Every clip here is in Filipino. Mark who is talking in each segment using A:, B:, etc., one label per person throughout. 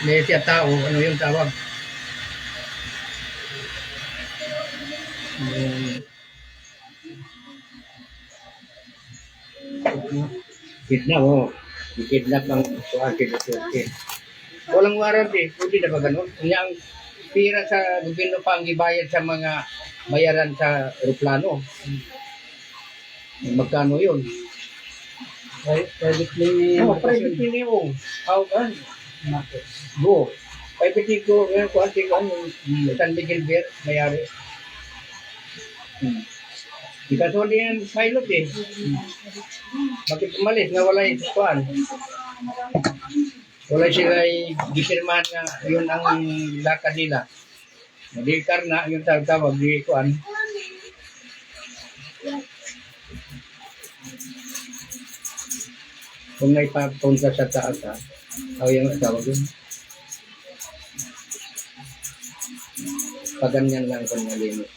A: May siya tao, ano yung tawag? Kidnap, oh. Kidnap ang suwarte na suwarte. Walang warranty, hindi na ba ganun? Kanya ang pira sa gobyerno pa ang ibayad sa mga bayaran sa aeroplano. Magkano yun?
B: Privately ni
A: Private yun. How can? Go. Private go. Ngayon ko ate ko yung San Miguel Beer, mayari. Di kaso yan pilot eh. Bakit umalis nga wala yung kuhan? Wala sila gisirmahan nga yun ang lakad nila. Di karna yung tawag di kuhan. Kung may papunta sa taas ha, yung tawag yun. Paganyan lang kung malinis.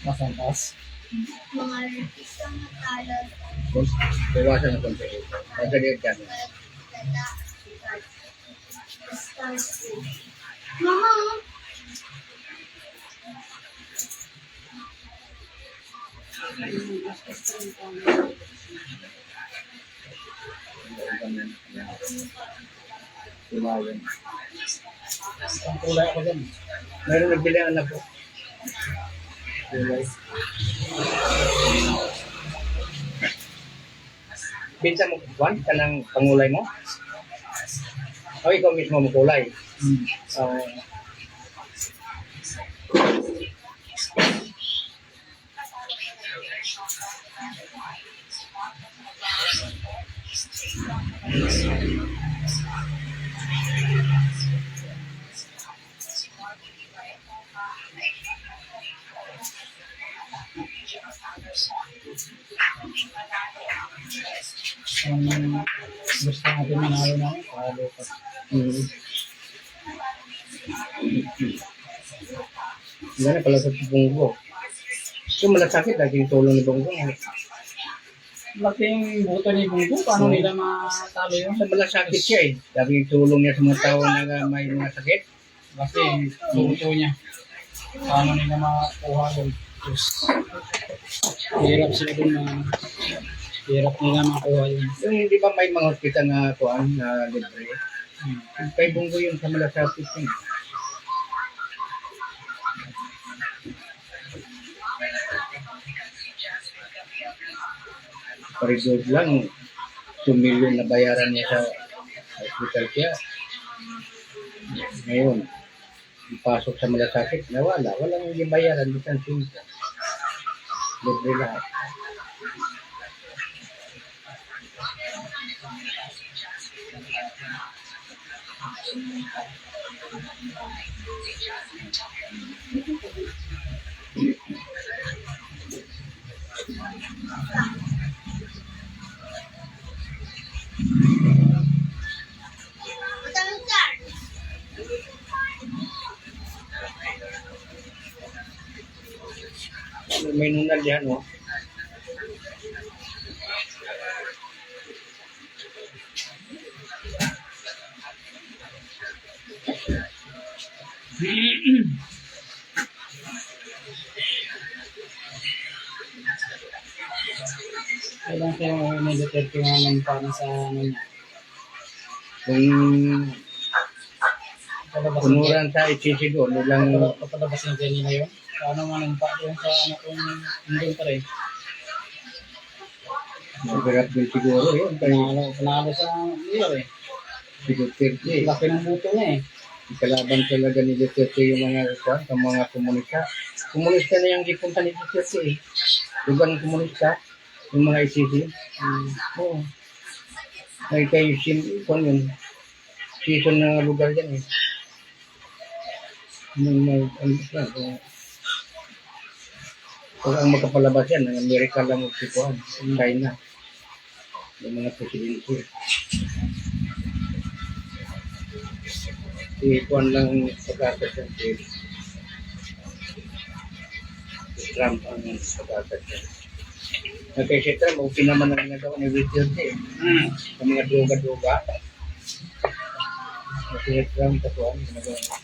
B: Masang taas.
C: Mga isang matalas.
A: Bawasan ang konti. Kasi di yan.
C: Mama!
A: Tumawan.
B: Ang kulay ako dyan.
A: Meron nagbili ang anak ko. Kulay. Binsa mo, Juan, ka ng pangulay mo? O ikaw mismo mo kulay?
B: Ang gusto natin manalo na palo pa.
A: Gana pala sa bunggo. So malasakit lagi yung tulong ni bunggo.
B: Laking buto ni Bungo, paano nila matalo yun?
A: Sa malasakit siya eh. Lagi yung tulong niya sa mga tao na may mga sakit.
B: Kasi buto niya. Paano nila makuha yun? Diyos. Hirap sila dun na hirap nila makuha yun.
A: Yung di ba may mga hospital na kuan na libre? Kay bunggo yung sa malasakit yun. Paridod lang, 2 million na bayaran niya sa hospital siya. Ngayon, ipasok sa malasakit, nawala. Walang bayaran, bisan sinta. Libre lahat.
C: Matangkar!
A: May nunal yan, oh.
B: Kailan kayo nag-detect yung anong para sa ano niya?
A: Kung
B: Palabas ng
A: punuran sa ICC doon, nilang
B: papalabas ng Jenny na yun? Paano manumpa yung sa ano kung hindi pa rin?
A: nagbirat din siguro yun. Kaya
B: Panalo sa year eh.
A: siguro 30.
B: Laki ng buto niya eh.
A: Kalaban talaga ni Duterte yung mga kuwan, yung mga komunista. Komunista na yung gipunta ni Duterte eh. Diba ng komunista? Yung mga ICC. Oo. Ay kayo kuwan yun. Season na lugar dyan eh. Kung ang makapalabas yan, ang Amerika lang ang sikuhan. China. Yung mga presidente. Ikuan lang pagkakasang pwede. Trump ang pag-atag niya. Kay si Trump, okay naman ang ginagawa ni Duterte eh. Sa mga droga-droga. Si Trump, tatuan, ginagawa niya.